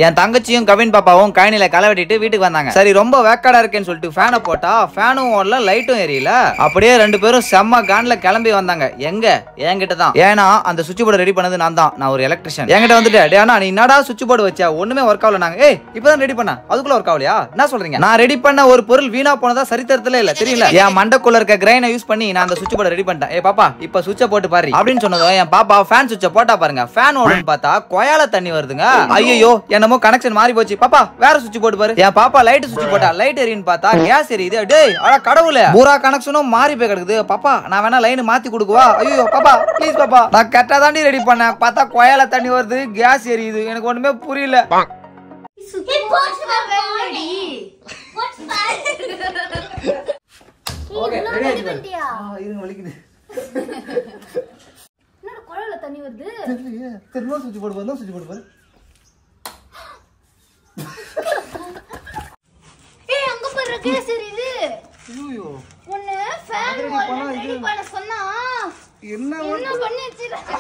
என் தங்கச்சியும் கவின் பாப்பாவும் கழனில களை வெட்டிட்டு வீட்டுக்கு வந்தாங்க. சரி ரொம்ப வேக்காடா இருக்கேன்னு சொல்லிட்டு ஃபேனை போட்டா ஃபேனும் ஓடல லைட்டும் எரியல. அப்படியே ரெண்டு பேரும் செம்ம கான்ல கிளம்பி வந்தாங்க. எங்க என்கிட்ட தான். ஏன்னா அந்த சுவிட்ச் போர்டு ரெடி பண்ணது நான் தான். நான் ஒரு எலக்ட்ரிஷியன். என்கிட்ட வந்துட்டு டேய் அண்ணா நீ என்னடா சுவிட்ச் போர்டு வச்சா ஒண்ணுமே ஒர்க் ஆகல. நாங்க ஏய் இப்பதான் ரெடி பண்ண அதுக்குள்ள ஒர்க் ஆகலையா என்ன சொல்றீங்க? நான் ரெடி பண்ண ஒரு பொருள் வீணா போனதா சரித்திரத்துல இல்ல தெரியல. என் மண்டக்குள்ள இருக்க கிரைனை யூஸ் பண்ணி நான் அந்த சுவிட்ச் போர்டு ரெடி பண்ணிட்டேன். ஏ பாப்பா இப்ப சுவிட்சை போட்டு பாரு அப்படின்னு சொன்னதும் என் பாப்பா ஃபேன் சுவிட்சை போட்டா பாருங்க. ஃபேன் ஓடுன்னு பார்த்தா கொயால தண்ணி வருதுங்க. ஐயோ என்னமோ கனெக்ஷன் மாறி போச்சு. பாப்பா வேற சுவிட்ச் போட்டு பாரு. என் பாப்பா லைட் சுவிட்ச் போட்டா லைட் எரியுன்னு பார்த்தா கேஸ் எரியுது. டேய் அட கடவுளே பூரா கனெக்ஷனும் மாறி போய் கிடக்குது. பாப்பா நான் வேணா லைன் மாத்தி கொடுக்குவா? ஐயோ பாப்பா ப்ளீஸ் பாப்பா நான் கரெக்டா தாண்டி ரெடி பண்ணேன். பார்த்தா கொயால தண்ணி வருது கேஸ் எரியுது. எனக்கு ஒண்ணுமே புரியல. ஓகே ரெடி ஆயிடுச்சு. இருங்க வலிக்குது. என்னடா கொயால தண்ணி வருது? தெரியல சுவிட்ச் போடு பாரு சுவிட்ச் போடு பாரு. ஏய் அங்க பாரு கேஸ் எரியுது. ஐயோ ஒண்ணு ஃபேன் ரெடி பண்ண சொன்னா என்ன பண்ணி வச்சிருக்க?